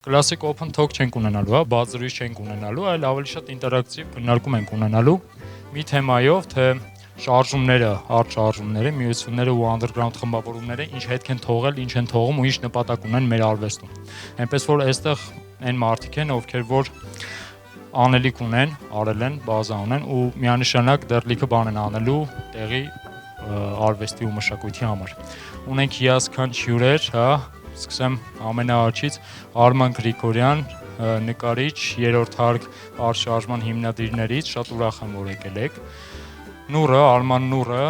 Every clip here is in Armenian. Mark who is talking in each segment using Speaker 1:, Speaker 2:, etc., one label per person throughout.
Speaker 1: Classic open talk չենք ունենալու, հա, բաց զրույց չենք ունենալու, այլ ավելի շատ ինտերակտիվ քննարկում ենք ունենալու մի թեմայով, թե շարժումները, հարթ շարժումները, միությունները ու underground խմբավորումները ինչ հետք են թողել, ինչ են թողում ու ինչ նպատակ ունեն մեր արվեստում։ Այնպես որ այստեղ այն մարդիկ են, ովքեր որ անելիք ունեն, արել են, բազա ունեն ու միանշանակ դեռ լիքը բան են անելու տեղի արվեստի ու մշակույթի համար։ Ունենք հիասքանչ հյուրեր, հա, սկսեմ ամենաառաջից Արման Գրիգորյան, նկարիչ, երրորդ հարկ արտ-շարժման հիմնադիրներից, շատ ուրախ եմ, որ եկել եք։ Նուրը, Արման Նուրը,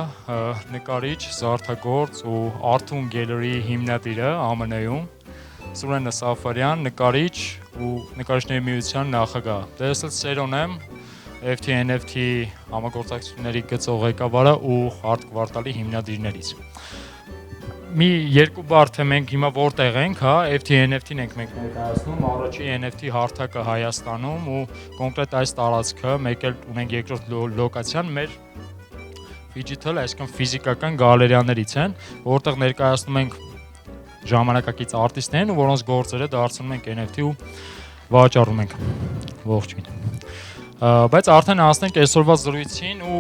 Speaker 1: նկարիչ, զարդագործ ու Artun Gallery հիմնադիրը ԱՄՆ-ում, Սուրենը Սաֆարյան, նկարիչ ու նկարիչների միության նախագահ։ Դե ես էլ Սերոն եմ, FT-NFT համագործակցությունների գծող ղեկավարը ու Art Kvartal-ի հիմնադիրներից։ Մի երկու բառ թե մենք հիմա որտեղ ենք, հա, FT-NFT-ն ենք մենք ներկայացնում, առաջի NFT հարթակը Հայաստանում ու կոնկրետ այս տարածքը, մեկ էլ ունենք երկրորդ լոկացիան մեր digital, այսինքն ֆիզիկական գալերիաներից են, որտեղ ներկայացնում ենք ժամանակակից արտիստներին ու որոնց գործերը դարձնում ենք NFT ու վաճառում ենք։ Ողջույն։ Բայց արդեն անցնենք այսօրվա զրույցին ու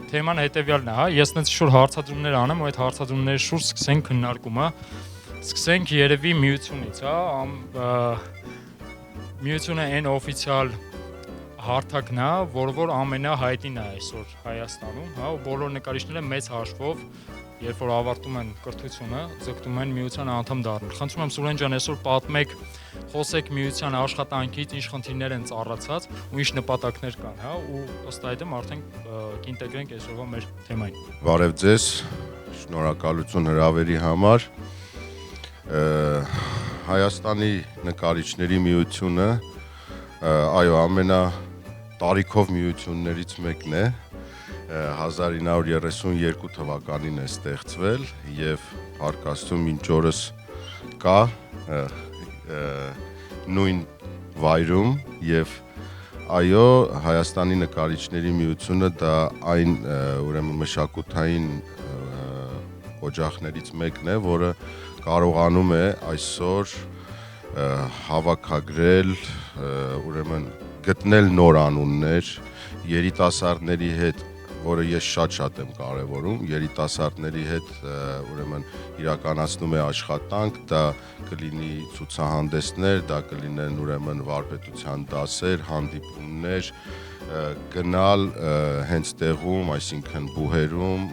Speaker 1: թեման հետևյալն է, հա, ես նենց շուտ հարցադրումներ անեմ ու այդ հարցադրումների շուրջ սկսենք քննարկումը։ Սկսենք երևի միությունից, հա, միությունը այն օֆիցիալ հարթակն է, որ ամենահայտին է այսօր Հայաստանում, հա, ու բոլոր նկարիչները մեծ հաշվով, երբ որ ավարտում են կրթությունը, ձգտում են միության անդամ դառնալ։ Խնդրում եմ Սուրեն ջան, այսօր պատմեք, խոսեք միության աշխատանքից, ինչ խնդիրներ են ծառացած ու ինչ նպատակներ կան, հա, ու ըստ այդմ արդեն կինտեգրենք այսօրվա մեր թեմային։
Speaker 2: Բարև ձեզ, շնորհակալություն հրավերի համար։ Հայաստանի նկարիչների միությունը, այո, ամենա տարիքով միություններից մեկն է, 1932 թվականին է ստեղծվել և հարկաստում մինչ օրս կա նույն վայրում և այո, Հայաստանի նկարիչների միությունը դա այն ուրեմն մշակութային օջախներից մեկն է, որը կարողանում է այսօր հավաքագրել, ուրեմն գտնել նոր անուններ, երիտասարդների հետ, որը ես շատ եմ կարևորում, երիտասարդների հետ ուրեմն իրականացնում է աշխատանք, դա կլինի ցուցահանդեսներ, դա կլինեն ուրեմն վարպետության դասեր, հանդիպումներ, գնալ հենց տեղում, այսինքն բուհերում,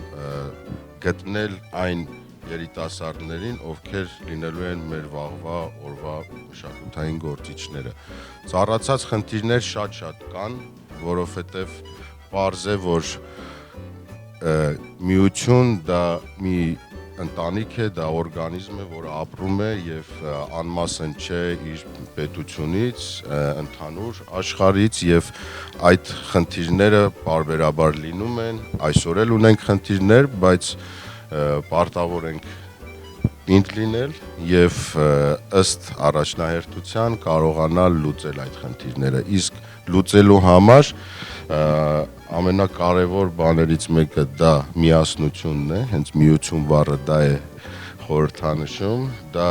Speaker 2: գտնել այն երիտասարդներին, ովքեր լինելու են մեր վաղվա օրվա մշակութային գործիչները։ Ծառացած խնդիրներ շատ կան, որովհետև պարզ է, որ միություն դա մի ընտանիք է, դա օրգանիզմ է, որ ապրում է և անմասն չէ իր պետությունից, ընդհանուր աշխարհից և այդ խնդիրները պարբերաբար լինում են, այսօր էլ ունենք խնդիրներ, բայց պարտավոր ենք պինդ լինել և ըստ առաջնահերթության կարողանալ լուծել այդ խնդիրները, իսկ լուծելու համար ամենակարևոր բաներից մեկը դա միասնությունն է, հենց միություն բառը դա է խորհրդանշում, դա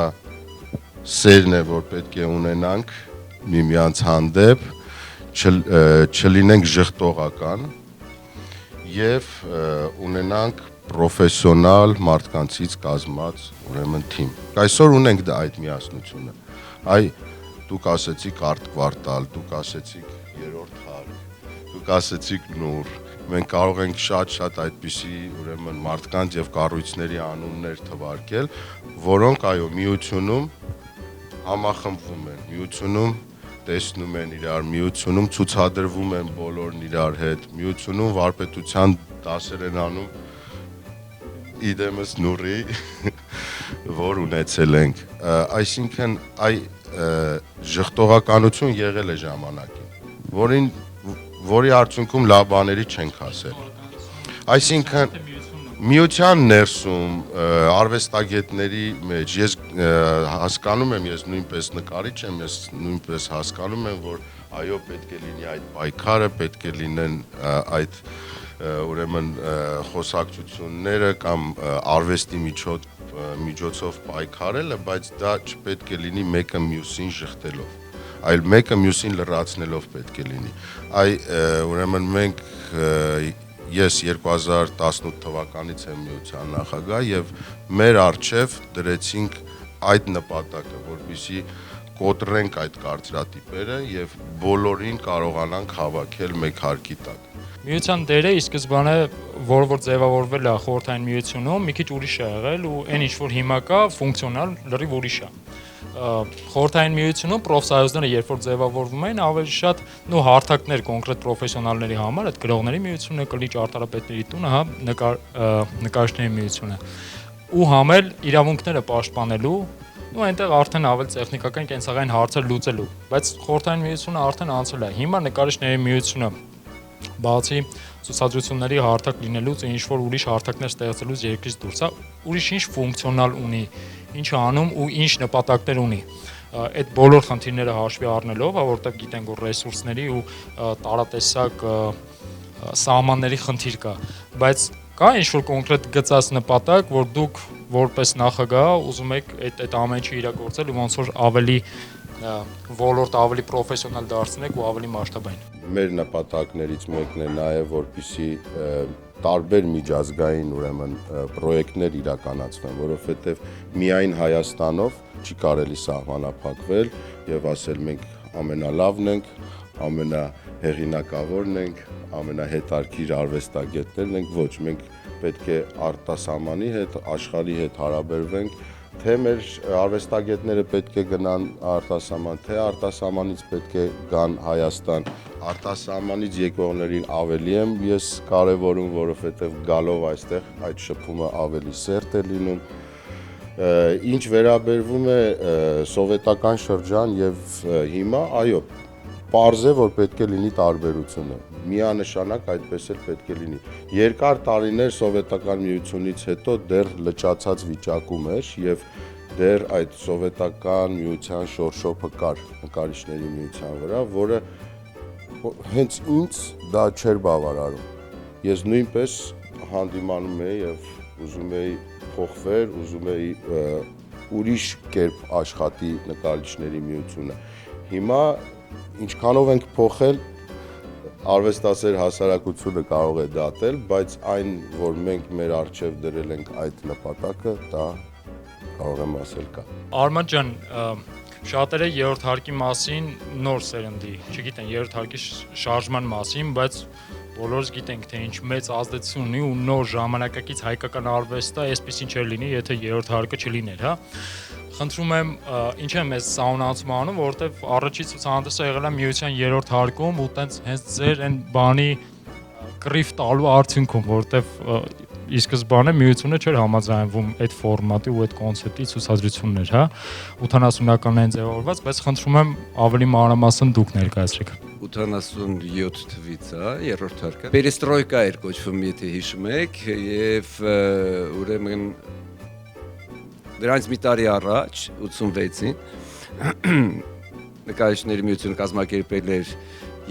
Speaker 2: սերն է, որ պետք է ունենանք միմյանց հանդեպ, չլինենք ժխտողական և ունենանք պրոֆեսիոնալ մարդկանցից կազմած ուրեմն թիմ։ Այսօր ունենք դա այդ միասնությունը, դուք ասեցիք Art Kvartal, դուք ասեցիք երրորդ հարկ, դուք ասեցիք Նուր, մենք կարող ենք շատ այդպիսի ուրեմն մարդկանց և կառույցների անուններ թվարկել, որոնք այո միությունում համախմբվում են, միությունում տեսնում են իրար, միությունում ցուցադրվում են բոլորն իրար հետ, միությունում վարպետության դասեր են անում իդեմս Նուրի, որ ունեցել ենք, այսինքն ժխտողականություն եղել է ժամանակին, որի արդյունքում լավ բաների չենք ասել, այսինքն միության ներսում, արվեստագետների մեջ, ես հասկանում եմ, ես նույնպես նկարիչ եմ, ես նույնպես հասկանում եմ, որ այո պետք է լինի այդ պայքարը, պետք է լինեն այդ ուրեմն խոսակցությունները կամ արվեստի միջոցով միջոցով պայքարելը, բայց դա չպետք է լինի մեկը մյուսին շղթելով, այլ մեկը մյուսին լրացնելով պետք է լինի։ Ուրեմն մենք ես 2018 թվականից եմ միության նախագահ եւ մեր արչեւ դրեցինք այդ նպատակը, որպեսզի կոտրենք այդ կարծրատիպերը եւ բոլորին կարողանանք հավաքել մեկ հարկի տակ։
Speaker 1: Միության դերը ի սկզբանե որ ձևավորվել է խորհրդային միությունում, մի քիչ ուրիշ է եղել ու այն ինչ որ հիմա կա, ֆունկցիոնալ լրիվ ուրիշ է։ Խորհրդային միությունում պրոֆսայոզները երբ որ ձևավորվում են, ավելի շատ հարթակներ կոնկրետ պրոֆեսիոնալների համար, այդ գրողների միությունը, կլիչ արտարապետների տունը, նկարիչների միությունը, ու համել իրավունքները պաշտպանելու, այնտեղ արդեն ավելի տեխնիկական կենցաղային հարցեր լուծելու, բայց խորհրդային միությունը արդեն անցել է։ Հիմա նկարիչների միությունը բացի ցուցադրությունների հարթակ լինելուց, ինչ որ ուրիշ հարթակներ ստեղծելուց երկրից դուրս է, ուրիշ ինչ ֆունկցիոնալ ունի, ինչ անում ու ինչ նպատակներ ունի։ Այդ բոլոր խնդիրները հաշվի առնելով, որտեղ գիտենք որ ռեսուրսների ու տարատեսակ սահմանների խնդիր կա, բայց կա ինչ որ կոնկրետ գծած նպատակ, որ դուք որպես նախագահ ուզում եք այդ ամեն ինչը իրագործել ու ոնց որ ավելի ոլորտ ավելի պրոֆեսիոնալ դարձնեք ու ավելի մասշտաբային։
Speaker 2: Մեր նպատակներից մեկն է նաև որպեսզի տարբեր միջազգային ուրեմն պրոյեկտներ իրականացվեն, որովհետև միայն Հայաստանով չի կարելի սահմանափակվել եւ ասել մենք ամենալավն ենք, ամենահեղինակավորն ենք, ամենահետաքրքիր արվեստագետներն ենք, ոչ, մենք պետք է արտասահմանի հետ, աշխարհի հետ հարաբերվենք, թե մեր արվեստագետները պետք է գնան արտասահման, թե արտասահմանից պետք է գան Հայաստան, արտասահմանից եկողներին ավելի եմ ես կարևորում, որովհետև գալով այստեղ այդ շփումը ավելի սերտ է լինում։ Ինչ վերաբերվում է սովետական շրջան եւ հիմա, այո, պարզ է, որ պետք է լինի տարբերությունը, միանշանակ այդպես էլ պետք է լինի։ Երկար տարիներ սովետական միությունից հետո դեռ լճացած վիճակում էր եւ դեռ այդ սովետական միության շորշոփը կար նկարիչների միության վրա, որը հենց ինձ դա չէր բավարարում։ Ես նույնպես հանդիմանում էի եւ ուզում էի փոխվել, ուզում էի ուրիշ կերպ աշխատի նկարիչների միությունը։ Հիմա ինչքանով ենք փոխել, արվեստասեր հասարակությունը կարող է դատել, բայց այն, որ մենք մեր առջև դրել ենք այդ նպատակը, դա կարող եմ ասել կա։
Speaker 1: Արման ջան, շատերը երրորդ հարկի մասին նոր սերնդի, չգիտեն երրորդ հարկի շարժման մասին, բայց բոլորս գիտենք, թե ինչ մեծ ազդեցություն ունի ու նոր ժամանակակից հայկական արվեստը այսպեսին չէր լինի, եթե երրորդ հարկը չլիներ, հա։ Խնդրում եմ, ինչ է մեզ սաունացում անում, որովհետև առաջի ցուցահանդեսը եղել է միության երրորդ հարկում ու տենց հենց ձեր այն բանի կռիվ տալու արդյունքում, որովհետև ի սկզբանե միությունը չէր համաձայնվում այդ ֆորմատի ու այդ կոնցեպտի ցուցադրություններ, հա, 80-ականներին ձևավորված, բայց խնդրում եմ ավելի մանրամասն դուք ներկայացրեք։
Speaker 3: 87 թվից է երրորդ հարկը։ Պերեստրոյկա էր կոչվում, եթե հիշում եք, եւ ուրեմն դրանից մի տարի առաջ 86-ին նկարիչների միությունը կազմակերպել էր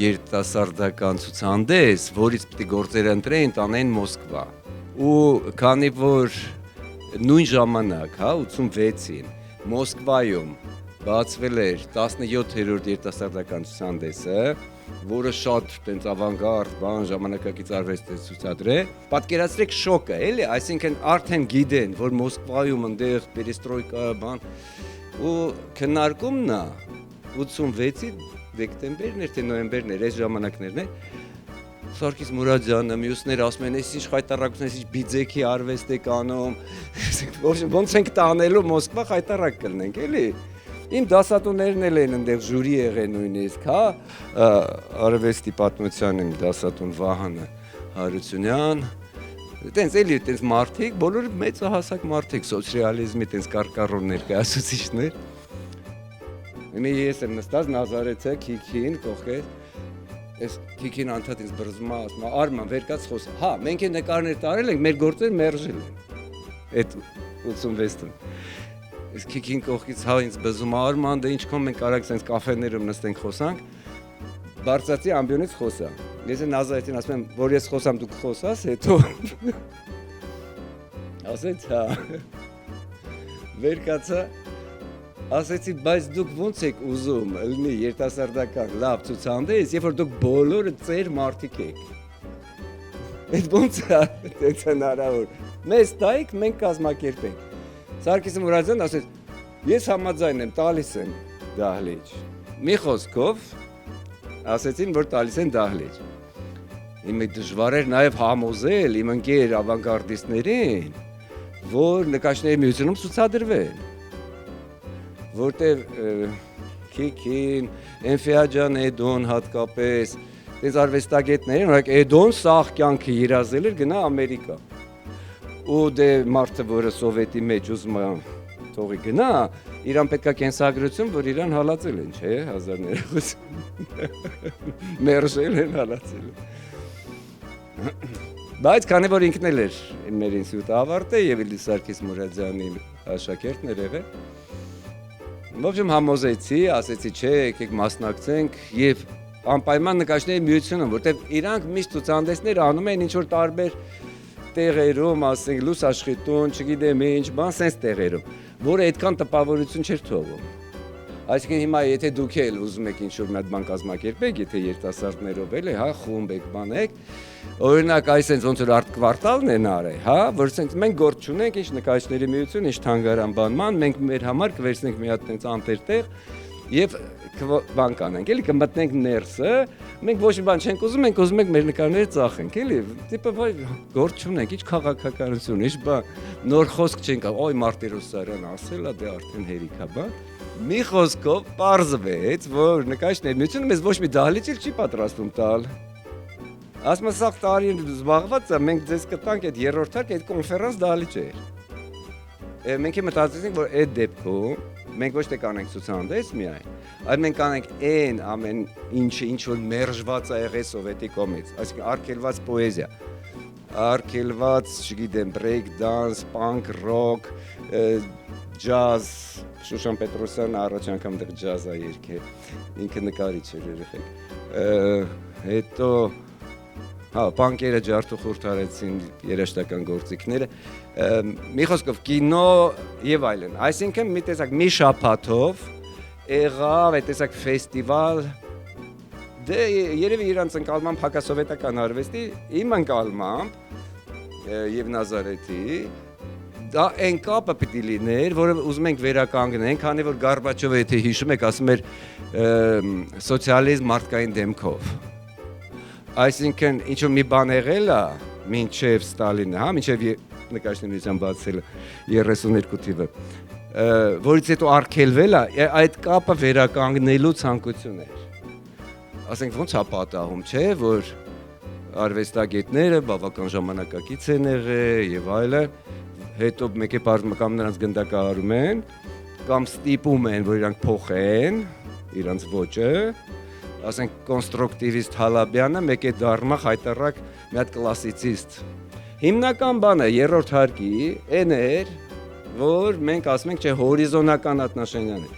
Speaker 3: երիտասարդական ցուցահանդես, որից պիտի գործերը ընտրեին տանեն Մոսկվա։ Ու քանի որ նույն ժամանակ, 86-ին Մոսկվայում բացվել էր 17-րդ երիտասարդական ցուցահանդեսը, որը շատ տենց ավանգարդ բան ժամանակակից արվեստ է ցուցադրել, պատկերացրեք շոկը, էլի, այսինքն արդեն գիտեն, որ Մոսկվայում այնտեղ պերեստրոյկա բան ու քննարկումն է 86-ի դեկտեմբերն էր թե նոյեմբերն էր, այս ժամանակներն էր։ Սարգիս Մուրադյանը, մյուսները ասում են, ինչ խայտարակություն, ինչ բիձեքի արվեստ եք անում, ոնց ենք տանելու Մոսկվա խայտարակ կլնենք, էլի։ Իմ դասատուներն էլ են այնտեղ ժյուրի եղել նույնիսկ, հա, արվեստի պատմության իմ դասատուն Վահանը Հարությունյան, տենց էլի տենց մարդիկ, բոլորը մեծահասակ մարդիկ, սոցիալիզմի տենց կարկառոն ներկայացուցիչներ։ Իմի ես եմ նստած Նազարեթը Քիքին կողքեր, այս Քիքին անդադ ինձ բրզում է, ասում է Արման վերկաց խոսա։ Հա, մենք այն նկարներ տարել ենք, մեր գործերը մերժել են։ Այդ 86-ում։ Այս Քիքին կողքից հա ինձ բզում է Արման, դե ինչքան մենք կարանք sense կաֆեներում նստենք խոսանք։ Բարձրացի ամբիոնից խոսա։ Ես Նազարեթին ասում եմ, որ ես խոսամ, դու կխոսաս, հետո ասեց հա։ Վերկացա ասեցի, բայց դուք ո՞նց եք ուզում լինի երիտասարդական լավ ցուցահանդես, երբ որ դուք բոլորը ծեր մարդիկ եք։ Այդ ո՞նց է հնարավոր։ Մեզ տայք, մենք կազմակերպենք։ Սարգիսը Մուրադյան ասեց, ես համաձայն եմ, տալիս եմ դահլիճ։ Մի խոսքով ասեցին, որ տալիս են դահլիճ։ Իմ դժվար էր նաև համոզել իմ ընկեր ավանգարդիստներին, որ նկարիչների միությունում ցուցադրվեն։ Որտեղ Քիքին, Էնֆիաջան Էդոն հատկապես, դες արվեստագետներին, օրինակ Էդոն սաղ կյանքը երազել էր գնա Ամերիկա։ Ու դե մարդը, որը սովետի մեջ ուզում է թողի գնա, իրան պետքա կենսագրություն, որ իրան հալածել են, չէ, 1900 մերժել են, հալածել են։ Բայց քանի որ ինքն էլ էր մեր ինստիտուտը ավարտել եւ Իլի Սարգիս Մուրադյանի աշակերտն էր եղել։ Ոբժմ համոզեցի, ասեցի, չէ, եկեք մասնակցենք եւ անպայման նկարիչների միությունը, որտեղ իրանք միշտ ցուցահանդեսներ անում են ինչ որ տարբեր տեղերում, ասենք լուսաշխիտուն, չգիտեմ ինչ, բան sense տեղերում, որը այդքան տպավորություն չէր թողում։ Այսինքն հիմա եթե դուք էլ ուզում եք ինչ-որ մի հատ բան կազմակերպեք, եթե երիտասարդներով էլ է, հա, խումբ եք, բան եք, օրինակ այսպես ոնց որ արտ կվարտալն են արել, հա, որ ասենք մենք գործ չունենք, ինչ նկարիչների միություն, ինչ թանգարան բանման, մենք մեր համար կվերցնենք մի հատ տենց անտերտեղ եւ բան կանենք, էլի կմտնենք ներսը, մենք ոչ մի բան չենք ուզում, մենք ուզում ենք մեր նկարները ծախենք, էլի, տիպը վայ գործ չունենք, ինչ քաղաքականություն, ինչ բան, նոր խոսք չենք, օй Մարտիրոսարյան ասել է, դե արդեն հերիք է, բան։ Մի խոսքով պարզվեց, որ նկարիչների միությունը մեզ ոչ մի դահլիճ չի պատրաստում տալ։ Ասում եմ, սա տարին զբաղված է, մենք ձեզ կտանք այդ երրորդ հարկը, այդ կոնֆերանս դահլիճ էր։ Մենք մտածեցինք, որ այդ դեպքում մենք ոչ թե կանենք ցուցահանդես միայն, այլ մենք կանենք այն ամեն ինչը, ինչ որ մերժված է եղել սովետի կողմից, այսինքն արգելված պոեզիա, արգելված, չգիտեմ, break dance, punk rock, jazz, Շուշան Պետրոսյանը առաջ անգամ դեռ ջազ է երգել, ինքը նկարիչ էր երեխեք, հետո, հա, պանկերը ջարդուխուրդ արեցին երաժշտական գործիքները, մի խոսքով կինո եւ այլն, այսինքն մի տեսակ մի շաբաթով եղավ այդ տեսակ ֆեստիվալ, դե երևի իրանց ընկալմամբ հակասովետական արվեստի, իմ ընկալմամբ եւ Նազարեթի դա այն կապը պիտի լիներ, որը ուզում ենք վերականգնենք, քանի որ Գորբաչովը, եթե հիշում եք, ասում էր սոցիալիզմ մարդկային դեմքով։ Այսինքն, ինչ-որ մի բան եղել է, մինչև Ստալինը, հա, մինչև նկարիչների միության բացելը 32 թիվը, որից հետո արգելվել է, այդ կապը վերականգնելու ցանկություն էր։ Ասենք ոնց է պատահում, չէ, որ արվեստագետները բավական ժամանակակից են եղել եւ այլն, հետո մեկ է կամ նրանց գնդակահարում են, կամ ստիպում են, որ իրանք փոխեն իրանց ոճը, ասենք կոնստրուկտիվիստ Հալաբյանը մեկ է դառնա հայտարարակ մի հատ կլասիցիստ։ Հիմնական բանը երրորդ հարկի այն էր, որ մենք ասում ենք, չէ, հորիզոնական отношения-ն է։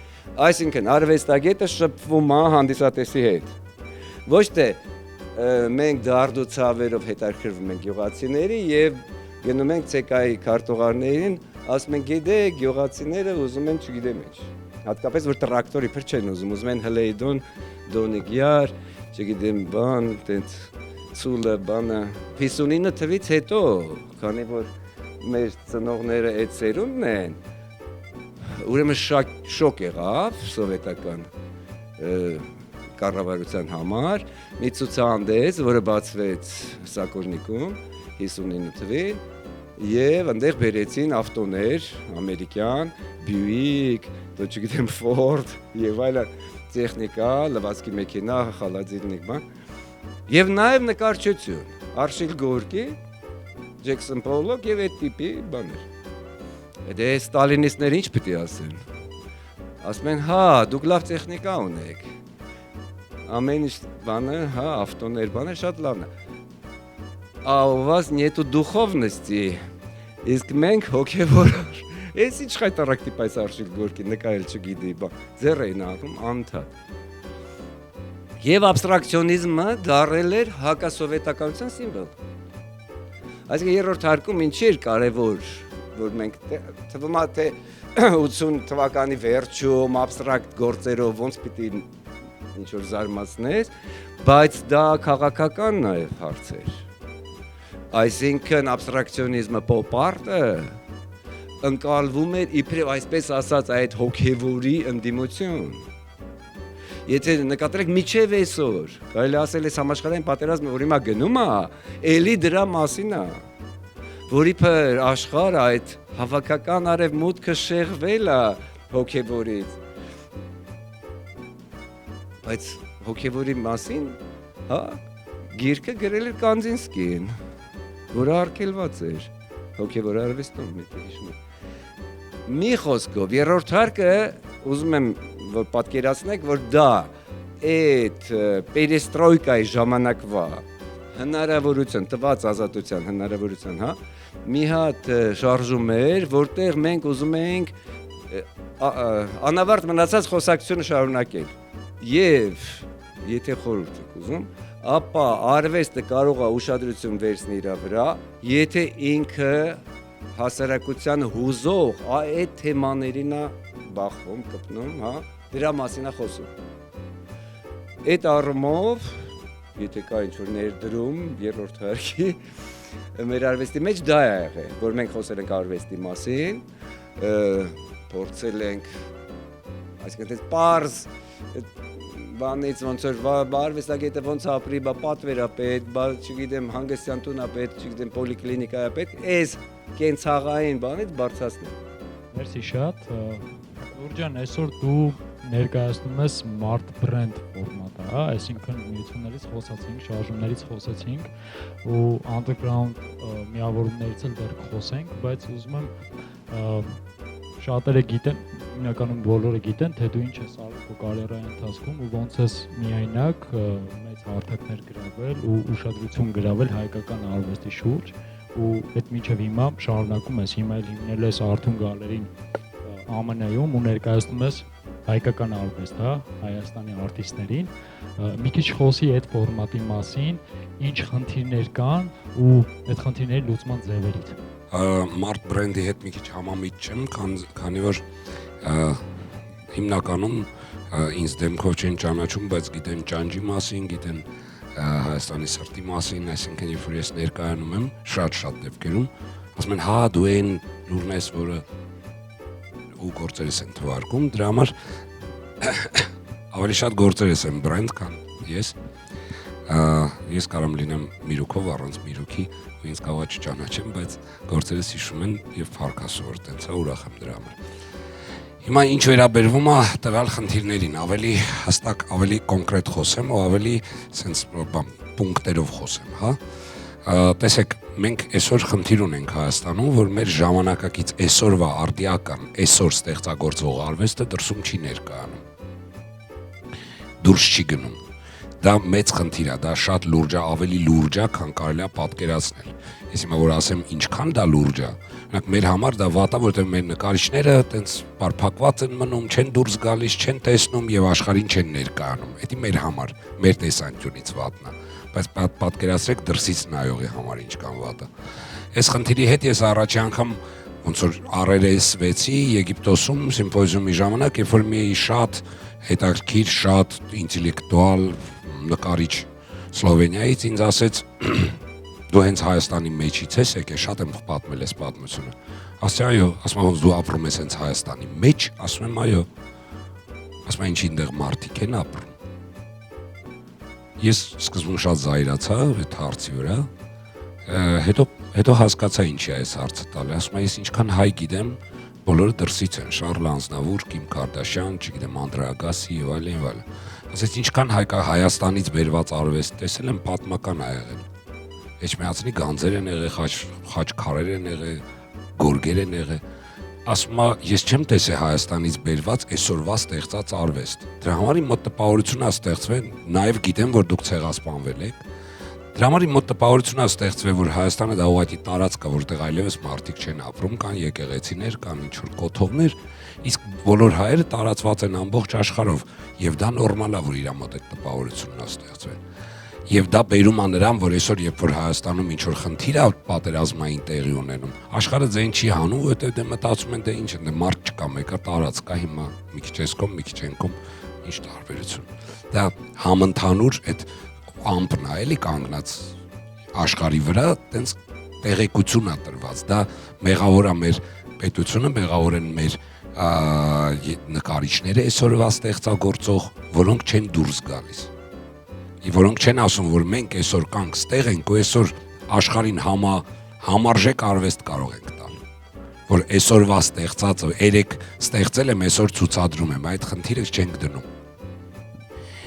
Speaker 3: Այսինքն արվեստագետը շփվում է հանդիսատեսի հետ։ Ոչ թե մենք դարդուցավերով հետաքրվում ենք գյուղացիների եւ գնում ենք ցեկայի քարտուղարներին, ասում ենք, գիտեք, գյուղացիները ուզում են, չգիտեմ ինչ։ Հատկապես որ տրակտորի փր չեն ուզում են հլեյդոն, դոնիգյար, չգիտեմ, բան, տենց ցուլը բանը 59 թվից հետո, քանի որ մեր ծնողները այդ սերունդն են, ուրեմն շոկ եղավ սովետական կառավարության համար, մի ցուցահանդես, որը բացվեց Սակոլնիկում 59 թվին, եւ այնտեղ բերեցին ավտոներ, ամերիկյան, Buick, դու չգիտեմ Ford եւ այլն տեխնիկա, լվացքի մեքենա, խալադիլնիկ բան։ Եվ նաեւ նկարչություն, Արշիլ Գորկի, Ջեքսոն Պոլոկ եւ այդ տիպի բաներ։ Դե ստալինիստները ինչ պիտի ասեն։ Ասում են, հա, դուք լավ տեխնիկա ունեք։ Ամեն ինչ բանը, հա, ավտոներ, բաներ շատ լավն է։ А у вас нету духовности, իսկ մենք հոգևորար։ Ես ինչ հայտարարակ տիպայս Արշիլ Գորկի նկարել չգիտեի, բա ձեռ էին անում անընդհատ։ Եվ աբստրակցիոնիզմը դարել էր հակասովետականության սիմվոլ։ Այսինքն երրորդ հարկում ինչ էր կարևոր որ մենք թվում է թե 80 թվականի վերջում абստրակտ գործերով ոնց պիտի ինչ որ զարմացնես, բայց դա քաղաքական նաև հարց էր։ Այսինքն абստրակցիոնիզմը pop art-ը ընկալվում էր իբրև այսպես ասած այդ հոգևորի ընդդիմություն։ Եթե նկատեք միջև այսօր, կարելի ասել է համաշխարհային պատերազմը, որ հիմա գնում է, էլի դրա մասին է, որի փր աշխարհը այդ հավաքական արևմուտքը շեղվել է հոգևորից։ Բայց հոգևորի մասին, հա, գիրքը գրել էր Կանդինսկին, որը արգելված էր հոգևոր արվեստում, եթե հիշում եք։ Մի խոսքով, երրորդ հարկը ուզում եմ որ պատկերացնեք, որ դա այդ պերեստրոյկայի ժամանակվա հնարավորություն, տված ազատության հնարավորության, հա, մի հատ շարժում էր, որտեղ մենք ուզում էինք անավարտ մնացած խոսակցությունը շարունակել։ Եվ եթե խորհուրդ եք ուզում, ապա արվեստը կարող է ուշադրություն վերցնել իր վրա, եթե ինքը հասարակության հուզող այդ թեմաներին է բախվում, կպնում, հա, դրա մասին է խոսում։ Այդ առումով, եթե կա ինչ-որ ներդրում երրորդ հարկի, մեր արվեստի մեջ դա է եղել, որ մենք խոսել ենք արվեստի մասին, փորձել ենք, այսինքն այս պարզ բանից ոնց որ արվեստագետը ոնց ապրի, բա պատվեր է պետք, բա չգիտեմ հանգստյան տուն է պետք, չգիտեմ պոլիկլինիկա է պետք, այս կենցաղային բանից բարձրացնել։
Speaker 1: Մերսի շատ, Լուրջ ջան, այսօր դու ներկայացնում ես Mart brand ֆորմատը, հա, այսինքն միություններից խոսացինք, շարժումներից խոսեցինք ու underground միավորումներից էլ դեռ խոսենք, բայց ուզում եմ շատերը գիտեն, հիմնականում բոլորը գիտեն, թե դու ինչ ես արել քո կարիերայի ընթացքում ու ոնց ես միայնակ մեծ հարթակներ գրավել ու ուշադրություն գրավել հայկական արվեստի շուրջ ու այդ միջև հիմա շարունակում ես, հիմա էլ հիմնել ես Արթուն գալերին ԱՄՆ-ում ու ներկայացնում ես հայկական արվեստ, հա, Հայաստանի արտիստներին, մի քիչ խոսի այդ ֆորմատի մասին, ինչ խնդիրներ կան ու այդ խնդիրների լուծման ձևերից։
Speaker 4: Mart brand-ի հետ մի քիչ համամիտ չեմ, քանի որ հիմնականում ինձ դեմքով չեն ճանաչում, բայց գիտեն ճանճի մասին, գիտեն Հայաստանի սրտի մասին, այսինքն երբ որ ես ներկայանում եմ շատ դեպքերում, ասում են, հա, դու այն լուրն ես, որը ու գործերս են թվարկում, դրա համար ավելի շատ գործերս են brand, քան ես կարող լինեմ միրուքով առանց միրուքի ու ինձ կարող է չճանաչեմ, բայց գործերս հիշում են եւ փառքասոր տենց է ուրախ եմ դրա համար։ Հիմա ինչ վերաբերվում է տվյալ խնդիրներին, ավելի հստակ, ավելի կոնկրետ խոսեմ ու ավելի sense պունկտերով խոսեմ, հա։ Տեսեք, մենք այսօր խնդիր ունենք Հայաստանում, որ մեր ժամանակակից այսօրվա արդիական, այսօր ստեղծագործող արվեստը դրսում չի ներկայանում։ Դուրս չի գնում։ Դա մեծ խնդիր է, դա շատ լուրջ է, ավելի լուրջ է, քան կարելի է պատկերացնել։ Ես հիմա որ ասեմ ինչքան դա լուրջ է, օրինակ մեր համար դա վատ է, որովհետև մեր նկարիչները այտենց բարփակված են մնում, չեն դուրս գալիս, չեն տեսնում եւ աշխարհին չեն ներկայանում։ Դա մեր համար, մեր տեսանկյունից վատն է, բայց պատկերացրեք դրսից նայողի համար ինչքան վատ է։ Այս խնդիրի հետ ես առաջի անգամ ոնց որ RRS6-ի Եգիպտոսում սիմպոզիումի ժամանակ, երբ որ մի շատ հետաքրքիր, շատ ինտելեկտուալ նկարիչ Սլովենիայից ինձ ասեց դու հենց Հայաստանի մեջից ես եկել, շատ եմ պատմել այս պատմությունը։ Ասացի այո, ասում եմ ոնց դու ապրում ես հենց Հայաստանի մեջ, ասում եմ այո։ Ասում եմ ինչի այնտեղ մարդիկ են ապրում։ Ես սկզբում շատ զայրացա այդ հարցի վրա, հետո հասկացա ինչի է այս հարցը տալի, ասում եմ ես ինչքան հայ գիտեմ, բոլորը դրսից են, Շարլ Անձնավուր, Կիմ Կարդաշյան, չգիտեմ Անդրե Ագասի եւ այլն։ Ասեց ինչքան Հայաստանից բերված արվեստ տեսել եմ, պատմական ա եղել։ Էջմիածնի գանձեր են եղել, խաչքարեր են եղել, գորգեր են եղել։ Ասում եմ, ես չեմ տեսել Հայաստանից բերված այսօրվա ստեղծած արվեստ։ Դրա համար իմ մոտ տպավորություն է ստեղծվել, նաև գիտեմ, որ դուք ցեղասպանվել եք։ Դրա համար իմ մոտ տպավորություն է ստեղծվել, որ Հայաստանը դա ուղղակի տարածք է, որտեղ այլևս մարդիկ չեն ապրում, կան եկեղեցիներ, կան ինչ-որ կոթողներ, իսկ բոլոր հայերը տարածված են ամբողջ աշխարհով, եւ դա նորմալ է, որ իր մոտ այդ տպավորությունն է ստեղծվել։ Եվ դա բերում է նրան, որ այսօր երբ որ Հայաստանում ինչ որ խնդիր է պատերազմային տեղի ունենում, աշխարհը ձեն չի հանում, որովհետև դե մտածում են դե ինչ է, դե մարդ չկա, մեկը տարած կա հիմա, մի քիչ էսկոմ, մի քիչ ենկոմ, ինչ տարբերություն։ Դա համընդհանուր այդ ամպն է, էլի կանգնած աշխարհի վրա, տենց տեղեկություն է տրված։ Դա մեղավոր է մեր պետությունը, մեղավոր են մեր նկարիչները այսօրվա ստեղծագործող, որոնք չեն դուրս գալիս։ Եվ որոնք չեն ասում, որ մենք այսօր կանք ստեղ ենք ու այսօր աշխարհին համարժեք արվեստ կարող ենք տալ, որ այսօրվա ստեղծածը երեք ստեղծել եմ, այսօր ցուցադրում եմ, այդ խնդիրը չենք դնում։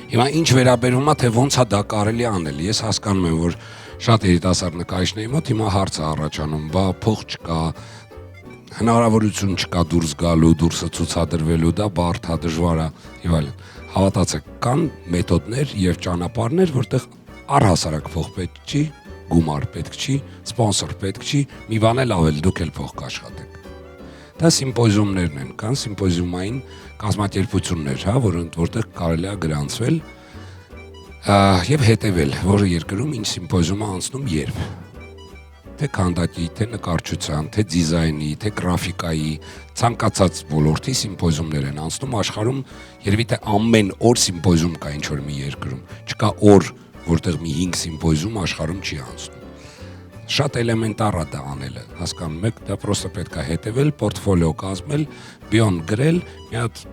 Speaker 4: Հիմա ինչ վերաբերում է, թե ոնց է դա կարելի անել, ես հասկանում եմ, որ շատ երիտասարդ նկարիչների մոտ հիմա հարց է առաջանում, բա փող չկա, հնարավորություն չկա դուրս գալու, դուրսը ցուցադրվելու, դա բարդ է, դժվար է եւ այլն։ Հավատացեք, կան մեթոդներ եւ ճանապարհներ, որտեղ առհասարակ փող պետք չի, գումար պետք չի, սպոնսոր պետք չի, մի բան էլ ավել դուք էլ փող կաշխատեք։ Դա սիմպոզիումներն են, կան սիմպոզիումային կազմակերպություններ, հա, որտեղ կարելի է գրանցվել եւ հետեւել, որը երկրում ինչ սիմպոզիում է անցնում երբ։ Թե քանդակի, թե նկարչության, թե դիզայնի, թե գրաֆիկայի, ցանկացած ոլորտի սիմպոզիումներ են անցնում աշխարհում, երևի թե ամեն օր սիմպոզիում կա ինչ-որ մի երկրում։ Չկա օր, որտեղ մի 5 սիմպոզիում աշխարհում չի անցնում։ Շատ էլեմենտար է դա անելը, հասկանում եք, դա պրոստը պետք է հետևել, պորտֆոլիո կազմել, բիոն գրել, մի հատ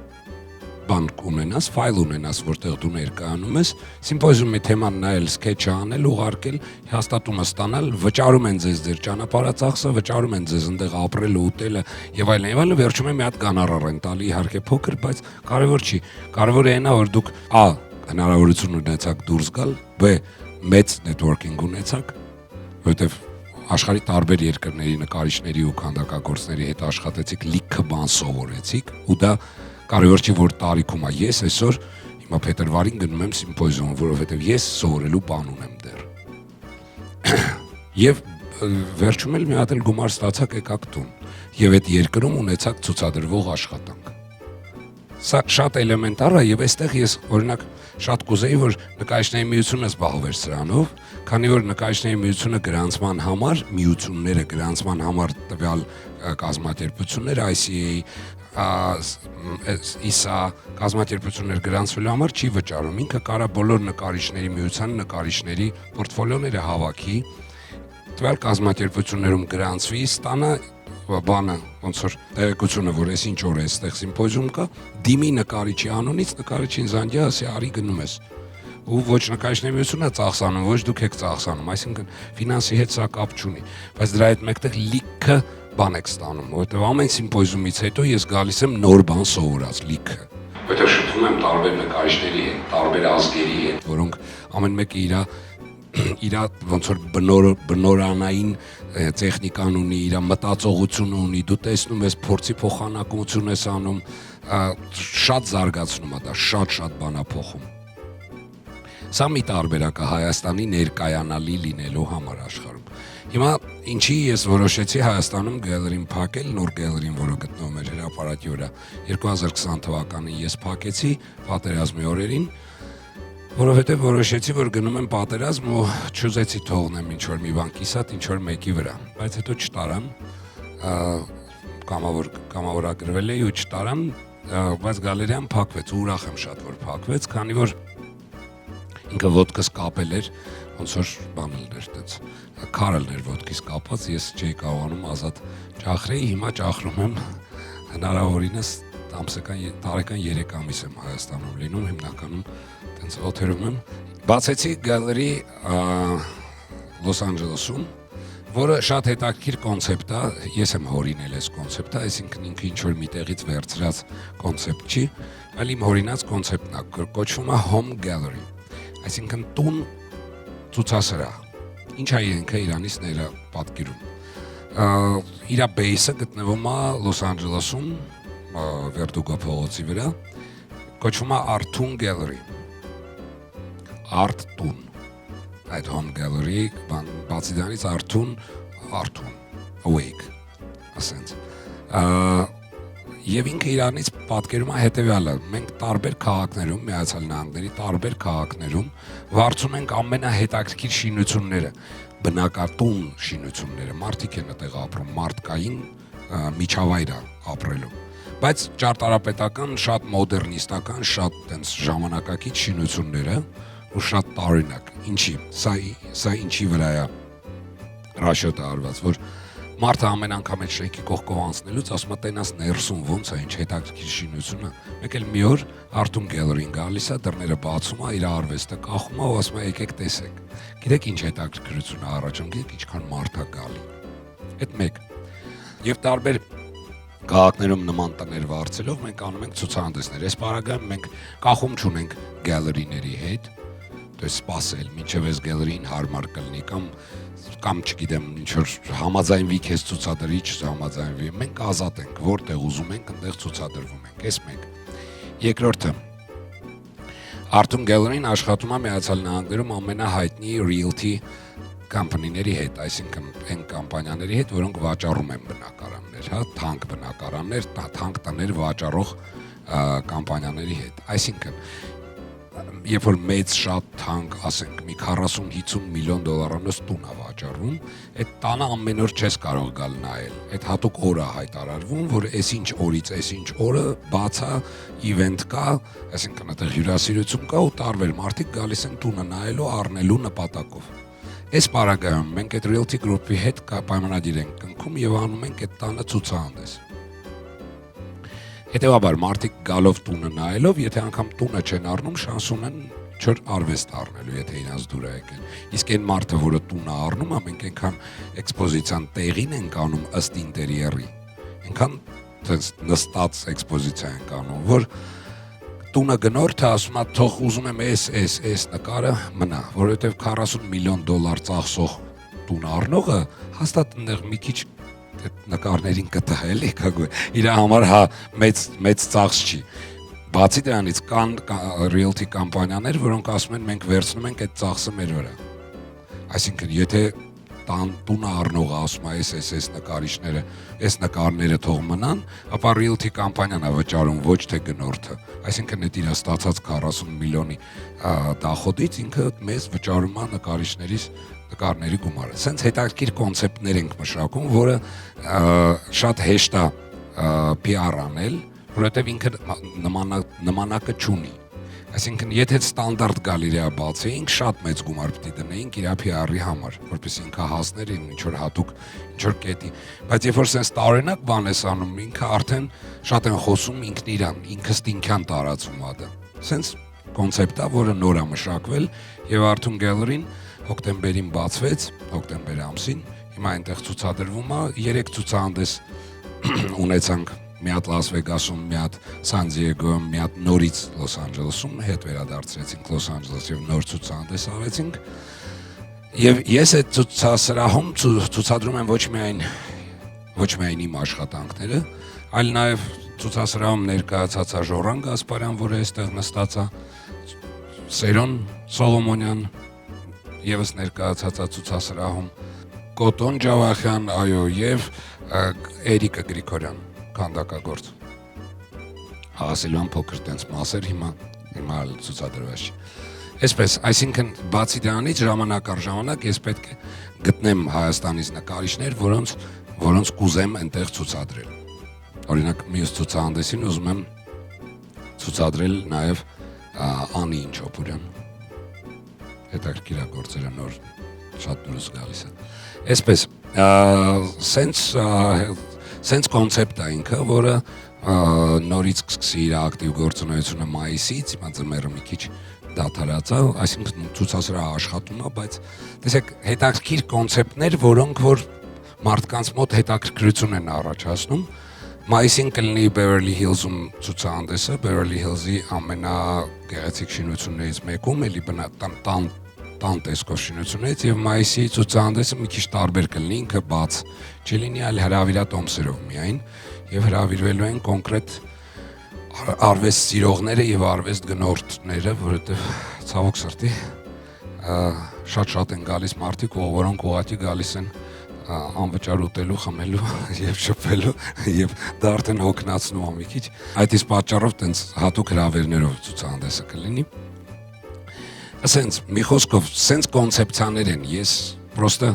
Speaker 4: բան ունենաս, ֆայլ ունենաս, որտեղ դու ներկայանում ես, սիմպոզիումի թեման նայել, սկեչը անել, ուղարկել, հաստատումը ստանալ, վճարում են ձեզ ձեր ճանապարհածախսը, վճարում են ձեզ այնտեղ ապրելը, ուտելը եւ այլն, վերջում է մի հատ գանարար են տալի, իհարկե փոքր, բայց կարևոր չի։ Կարևորը այն է, որ դուք A հնարավորություն ունեցաք դուրս գալ, B մեծ networking ունեցաք, որովհետեւ աշխարհի տարբեր երկրների նկարիչների ու քանդակագործների հետ աշխատեցիք, լիքը բան սովորեցիք, ու դա կարևոր չի, որ տարիքում է։ Ես այսօր հիմա փետրվարին գնում եմ սիմպոզիում, որովհետև ես սովորելու բան ունեմ դեռ։ Եվ վերջում էլ մի հատ էլ գումար ստացակ եկակ տուն, եւ այդ երկրում ունեցակ ցուցադրվող աշխատանք։ Սա շատ էլեմենտար է եւ այստեղ ես օրինակ շատ կուզեի, որ նկարիչների միությունը զբաղվեր սրանով, քանի որ նկարիչների միությունը գրանցման համար, միությունները գրանցման համար տվյալ կազմակերպություններ ICA, ISA կազմակերպություններ գրանցվելու համար չի վճարում։ Ինքը կարա բոլոր նկարիչների միության նկարիչների պորտֆոլիոները հավաքի, տվյալ կազմակերպություններում գրանցվի, ստանա բանը, ոնց որ տեղեկությունը, որ ես ինչ օր է այստեղ սիմպոզիում կա, դիմի նկարիչի անունից, նկարիչին զանգի, ասի արի գնում ես։ Ու ոչ նկարիչների միությունը ծախսանում, ոչ դուք եք ծախսանում, այսինքն ֆինանսի հետ սա կապ չունի, բայց դրա հետ մեկտեղ լիքը բան եք ստանում, որովհետև ամեն սիմպոզիումից հետո ես գալիս եմ նոր բան սովորած, լիքը։ Որովհետև շփվում եմ տարբեր նկարիչների հետ, տարբեր ազգերի հետ, որոնք ամեն մեկը իր ոնց որ բնորանային տեխնիկան ունի, իր մտածողությունը ունի, դու տեսնում ես փորձի փոխանակություն ես անում, շատ զարգացնում է դա, շատ բան է փոխում։ Սա մի տարբերակ է Հայաստանի ներկայանալի լինելու համար աշխարհում։ Հիմա ինչի ես որոշեցի Հայաստանում գալերին փակել, նոր գալերին, որը գտնվում էր հրապարակի վրա 2020 թվականին ես փակեցի պատերազմի օրերին, որովհետև որոշեցի, որ գնում եմ պատերազմ ու չուզեցի թողնեմ ինչ-որ մի բան կիսատ, ինչ-որ մեկի վրա, բայց հետո չտարամ, կամավորագրվել էի ու չտարամ, բայց գալերիան փակվեց, ուրախ եմ շատ, որ փակվեց, քանի որ ինքը ոտքս կապել էր, ոնց որ բանել էր տենց, քարել էր ոտքիս կապած, ես չէի կարողանում ազատ ճախրեի, հիմա ճախրում եմ հնարավորինս տարեկան 3 ամիս եմ Հայաստանում լինում, հիմնականում տենց օթերում եմ։ Բացեցի գալերի Լոս Անջելեսում, որը շատ հետաքրքիր կոնցեպտ է, ես եմ հորինել այս կոնցեպտը, այսինքն ինքը ինչ-որ միտեղից վերցրած կոնցեպտ չի, այլ իմ հորինած կոնցեպտն է, կոչվում է Home Gallery, այսինքն տուն ցուցասրահ, ինչ է ինքը Իրանից ները պատկերում։ Իր բեյսը գտնվում է Լոս Անջելեսում, Վերդուգա փողոցի վրա, կոչվում է Artun Gallery, Art տուն, այդ Home Gallery, բացի դրանից Artun, Awake, ասենց։ Եվ ինքը իրանից պատկերում է հետևյալը. մենք տարբեր քաղաքներում, Միացյալ Նահանգների տարբեր քաղաքներում վարձում ենք ամենահետաքրքիր շինությունները, բնակատուն շինությունները, մարդիկ են այդտեղ ապրում, մարդկային միջավայր է ապրելու։ Բայց ճարտարապետական, շատ մոդեռնիստական, շատ տենց ժամանակակից շինությունները ու շատ տարօրինակ։ Ինչի՞, սա ինչի վրա է ռաշոտը արված, որ մարդը ամեն անգամ այդ շենքի կողքով անցնելուց ասում է տենաս ներսում ոնց է, ինչ հետաքրքիր շինություն է։ Մեկ էլ մի օր Artum Gallery-ին գալիս է, դռները բացում է, իր արվեստը կախում է ու ասում է եկեք տեսեք։ Գիտեք ինչ հետաքրքրություն է առաջանում, գիտեք ինչքան մարդ է գալի։ Այդ մեկ։ Եվ տարբեր քաղաքներում նման տներ վարձելով մենք անում ենք ցուցահանդեսներ։ Այս պարագայում մենք կախում չունենք գալերիների հետ, то есть սպասել, մինչև այս գալերին հարմար կլինի կամ չգիտեմ, ինչ որ համաձայնվի քեզ ցուցադրի, չհամաձայնվի, մենք ազատ ենք, որտեղ ուզում ենք, այնտեղ ցուցադրվում ենք, այս մեկ։ Երկրորդը Artum Gallery-ն աշխատում է Միացյալ Նահանգներում ամենահայտնի realty կամպանիների հետ, այսինքն այն կամպանիաների հետ, որոնք վաճառում են բնակարաններ, հա, թանկ բնակարաններ, թանկ տներ վաճառող կամպանիաների հետ։ Այսինքն երբ որ մեծ շատ թանկ, ասենք մի 40-50 միլիոն դոլարանոց տուն է վաճառվում, այդ տանը ամեն օր չես կարող գալ նայել։ Այդ հատուկ օրը հայտարարվում, որ այսինչ օրից այսինչ օրը բաց է, իվենթ կա, այսինքն այդտեղ հյուրասիրություն կա ու տարբեր մարդիկ գալիս են տունը նայելու, առնելու նպատակով։ Այս պարագայում մենք այդ Realty Group-ի հետ պայմանագիր ենք կնքում եւ անում ենք այդ տանը ցուցահանդես։ Հետևաբար մարդիկ գալով տունը նայելով, եթե անգամ տունը չեն առնում, շանս ունեն չոր արվեստ առնելու, եթե իրանց դուր է եկել։ Իսկ այն մարդը, որը տունը առնում է, մենք այնքան էքսպոզիցիան տեղին ենք անում ըստ ինտերիերի, այնքան նստած էքսպոզիցիա ենք անում, որ տունը գնորդը ասում է թող ուզում եմ այս նկարը մնա, որովհետև 40 միլիոն դոլար ծախսող տուն առնողը հաստատ այնտեղ մի քիչ այդ նկարներին կտա էլի իր համար հա մեծ ծախս չի։ Բացի դրանից կան realty կամպանիաներ, որոնք ասում են մենք վերցնում ենք այդ ծախսը մեր վրա։ Այսինքն եթե տունը առնողը ասում է այս նկարիչները, այս նկարները թող մնան, ապա realty կամպանիան է վճարում, ոչ թե գնորդը։ Այսինքն այդ իր ստացած 40 միլիոնի դախոդից ինքը մեզ վճարում է նկարների գումարը։ Սենց հետաքրքիր կոնցեպտներ ենք մշակում, որը շատ հեշտ է PR անել, որովհետև ինքը նմանակը չունի։ Այսինքն եթե ստանդարտ գալերիա բացեինք, շատ մեծ գումար պիտի դնեինք իր PR-ի համար, որպեսզի ինքը հասներ ինչ-որ հատուկ, ինչ-որ կետի։ Բայց երբ որ սենց տարօրինակ բան ես անում, ինքը արդեն շատ են խոսում ինքն իրան, ինքը ստինքյան տարածում ա դա։ Սենց կոնցեպտ է, որը նոր է մշակվել եւ Artum Gallery-ն հոկտեմբերին բացվեց, հոկտեմբեր ամսին, հիմա այնտեղ ցուցադրվում է, 3 ցուցահանդես ունեցանք, մի հատ Լաս Վեգասում, մի հատ Սան Դիեգոյում, մի հատ նորից Լոս Անջելեսում, հետ վերադարձրեցինք Լոս Անջելես եւ նոր ցուցահանդես արեցինք։ Եվ ես այդ ցուցասրահում ցուցադրում եմ ոչ միայն իմ աշխատանքները, այլ նաեւ ցուցասրահում ներկայացած է Ժորան Գասպարյան, որը այստեղ նստած է, Սերոն Սոլոմոնյան եւս ներկայացած է ցուցասրահում, Կոտոն Ջավախյան, այո, եւ Էրիկա Գրիգորյան, քանդակագործ։ Ասելուան փոքր տենց մասեր հիմա ցուցադրված չի։ Այսպես, այսինքն բացի դրանից ժամանակ առ ժամանակ ես պետք է գտնեմ Հայաստանից նկարիչներ, որոնց կուզեմ այնտեղ ցուցադրել։ Օրինակ, մյուս ցուցահանդեսին ուզում եմ ցուցադրել նաեւ Անի Ինչոպուրյան։ Հետաքրքիր գործերը նոր շատ դուրս գալիս է։ Այսպես, սենց կոնցեպտ է ինքը, որը նորից կսկսի իր ակտիվ գործունեությունը մայիսից, հիմա ձմեռը մի քիչ դադարած է, այսինքն ցուցասրահը աշխատում է, բայց տեսեք, հետաքրքիր կոնցեպտներ, որոնք որ մարդկանց մոտ հետաքրքրություն են առաջացնում։ Մայիսին կլինի Beverly Hills-ում ցուցահանդեսը, Beverly Hills-ի ամենագեղեցիկ շինություններից մեկում, էլի տան տեսքով շինությունից, եւ մայիսի ցուցահանդեսը մի քիչ տարբեր կլինի, ինքը բաց չլինի, այլ հրավիրա տոմսերով միայն, եւ հրավիրվելու են կոնկրետ արվեստ սիրողները եւ արվեստ գնորդները, որովհետեւ ցավոք սրտի շատ են գալիս մարդիկ, որոնք ուղղակի գալիս են անվճար ուտելու, խմելու եւ շփվելու եւ դա արդեն հոգնածնում ա մի քիչ։ Այդ իսկ պատճառով տենց հատուկ հրավերներով ցուցահանդեսը կլինի։ Ասենց մի խոսքով, սենց կոնցեպցիաներ են։ Ես պրոստը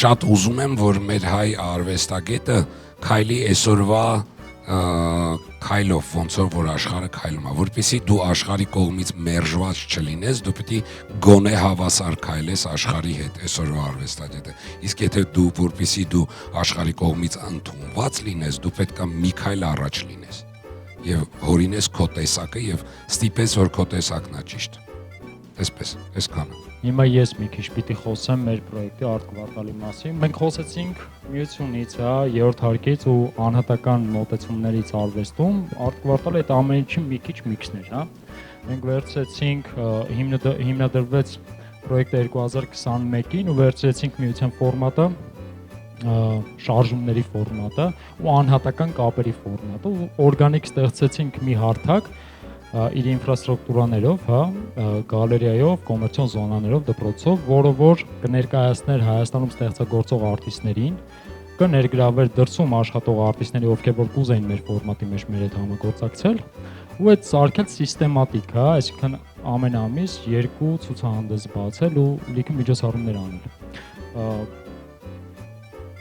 Speaker 4: շատ ուզում եմ, որ մեր հայ արվեստագետը քայլի այսօրվա քայլով, ոնց որ աշխարհը քայլում է, որպեսզի դու աշխարհի կողմից մերժված չլինես, դու պետք է գոնե հավասար քայլես աշխարհի հետ, այսօրվա արվեստագետը։ Իսկ եթե դու որպեսզի դու աշխարհի կողմից ընդունված լինես, դու պետք է մի քայլ առաջ լինես եւ հորինես քո տեսակը եւ ստիպես, որ քո տեսակն է ճիշտ։ Այսպես, այսքանը։
Speaker 1: Հիմա ես մի քիչ պիտի խոսեմ մեր պրոյեկտի արտ կվարտալի մասին։ Մենք խոսեցինք միությունից, երրորդ հարկից ու անհատական մոտեցումներից արվեստում, արտ կվարտալը այդ ամեն ինչի մի քիչ միքսներ, Մենք վերցրեցինք հիմնադրվեց պրոյեկտը 2021-ին ու վերցրեցինք միության ֆորմատը, շարժումների ֆորմատը ու անհատական կապերի ֆորմատը ու օրգանիկ ստեղծեցինք մի հարթակ իր ինֆրաստրուկտուրաներով, գալերեայով, կոմերցիոն զոնաներով, դպրոցով, որը որ կներկայացներ Հայաստանում ստեղծագործող արտիստներին, կներգրավեր դրսում աշխատող արտիստների, ովքեր որ կուզեին մեր ֆորմատի մեջ մեր հետ համագործակցել, ու այդ սարքել սիստեմատիկ, այսինքն ամեն ամիս 2 ցուցահանդես բացել ու լիքը միջոցառումներ անել։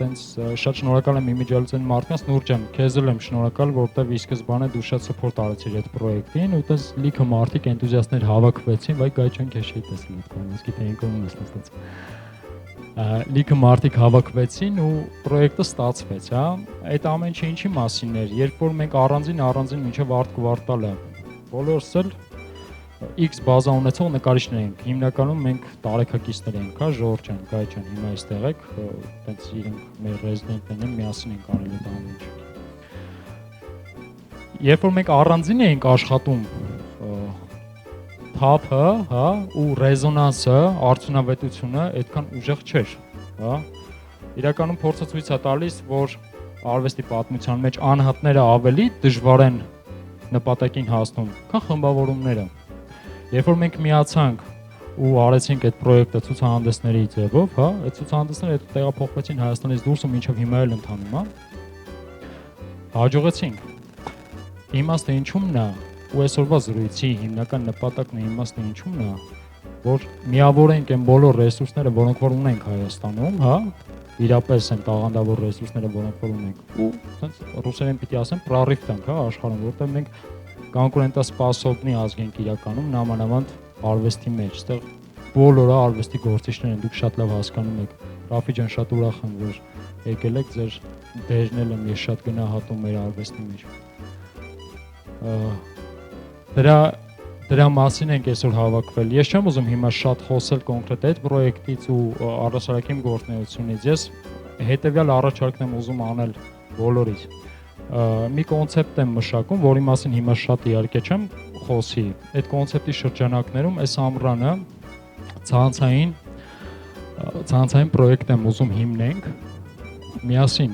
Speaker 1: Տենց շատ շնորհակալ եմ իմիջիալության մարդկանց, Նուր ջան, քեզ էլ եմ շնորհակալ, որտեվ ի սկզբանե դու շատ սփորտ արեցիր այդ պրոյեկտին ու տես լիքը մարդիկ էնտուզիաստներ հավաքվեցին, վայ գայչան քեզ չի տեսել այդ կողմից, գիտեինք ում ես նստած։ Լիքը մարդիկ հավաքվեցին ու պրոյեկտը ստացվեց, Այդ ամեն ինչը ինչի մասին էր, երբ որ մենք առանձին մինչև արտ կվարտալը բոլորս էլ X բազա ունեցող նկարիչներ ենք, հիմնականում մենք տարեկակիցներ ենք, Ժորժ ջան, Գայ ջան, հիմա այստեղ եք, այդպես իրենք մեր ռեզիդենտներն են, միասին ենք արել այդ ամեն ինչը։ Երբ որ մենք առանձին էինք աշխատում, թափը, ու ռեզոնանսը, արդյունավետությունը այդքան ուժեղ չէր, Իրականում փորձը ցույց է տալիս, որ արվեստի պատմության մեջ անհատները ավելի դժվար են նպատակին հասնում, քան խմբավորումները։ Երբ որ մենք միացանք ու արեցինք այդ պրոյեկտը ցուցահանդեսների ձևով, այդ ցուցահանդեսները հետո տեղափոխվեցին Հայաստանից դուրս ու մինչև հիմա էլ ընթանում է։ Հաջողեցինք։ Իմաստը ինչումն է, ու այսօրվա զրույցի հիմնական նպատակն ու իմաստը ինչումն է, որ միավորենք այն բոլոր ռեսուրսները, որոնք որ ունենք Հայաստանում, իրապես են տաղանդավոր ռեսուրսները, որոնք որ ունենք, ու ասենց ռուսերեն պիտի ասեմ, prorыв տանք, աշխարհում, որտեղ մենք կոնկուրենտասպասոբնի ազգ ենք իրականում, նամանավանդ արվեստի մեջ, այստեղ բոլորը արվեստի գործիչներ են, դուք շատ լավ հասկանում եք։ Ռաֆի ջան, շատ ուրախ եմ, որ եկել եք, ձեր դերն եմ ես շատ գնահատում մեր արվեստի մեջ։ Դրա մասին ենք այսօր հավաքվել։ Ես չեմ ուզում հիմա շատ խոսել կոնկրետ այդ պրոյեկտից ու առասարակիմ գործունեությունից։ Ես հետևյալ առաջարկն եմ ուզում անել բոլորից։ Մի կոնցեպտ եմ մշակում, որի մասին հիմա շատ իհարկե չեմ խոսի։ Այդ կոնցեպտի շրջանակներում այս ամռանը ցանցային պրոյեկտ եմ ուզում հիմնենք միասին,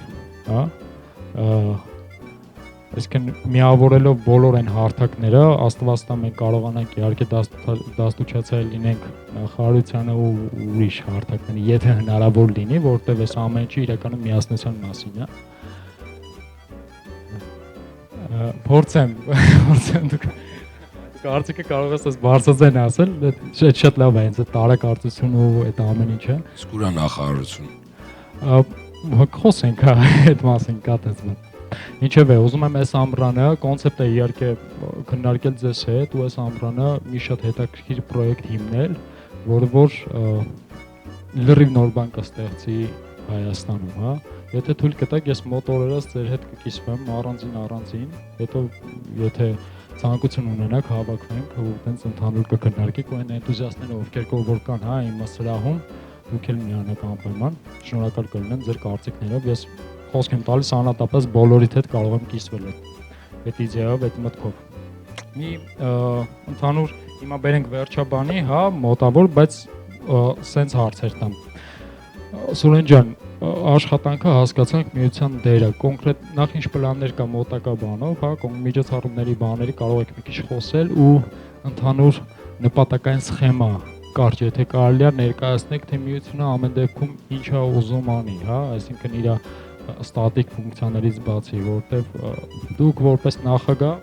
Speaker 1: Այսինքն միավորելով բոլոր այն հարթակները, Աստված տա մենք կարողանանք իհարկե դաստուճացել լինենք նախարարությանը ու ուրիշ հարթակների, եթե հնարավոր լինի, որտեղ այս ամեն ինչը իրականում միասնության մասին է։ Փորձեմ դուք կարծիքը կարող ես այս բարձրացեն ասել, շատ լավ է հենց այդ տարակարծություն ու այդ ամեն ինչը։
Speaker 4: Իսկ ուրա նախարարություն։
Speaker 1: Խոսենք այդ մասին կատեցում։ Ինչևէ, ուզում եմ այս ամռանը կոնցեպտը իհարկե քննարկել ձեզ հետ ու այս ամռանը մի շատ հետաքրքիր պրոյեկտ հիմնել, որը որ լրիվ նոր բան կստեղծի Հայաստանում, Եթե թույլ կտաք, ես մոտ օրերս ձեր հետ կկիսվեմ առանձին, հետո եթե ցանկություն ունենաք, հավաքվենք ու տենց ընդհանուր կքննարկենք ու այն էնտուզիաստները, ովքեր որ կան, իմ սրահում, դուք էլ միանաք անպայման, շնորհակալ կլինեմ ձեր կարծիքներով, ես խոսք եմ տալիս անհատապես բոլորիդ հետ կարող եմ կիսվել այդ իդեայով, այդ մտքով։ Մի ընդհանուր հիմա բերենք վերջաբանի, մոտավոր, բայց սենց հարցեր տամ։ Սուրեն ջան, աշխատանքը հասկացանք միության դերը, կոնկրետ նախ ինչ պլաններ կա մոտակա բանով, միջոցառումների բաների կարող եք մի քիչ խոսել ու ընդհանուր նպատակային սխեմա կարճ, եթե կարելի է ներկայացնեք, թե միությունը ամեն դեպքում ինչա ուզում անի, հա, այսինքն իր ստատիկ ֆունկցիաներից բացի, որովհետև դուք որպես նախագահ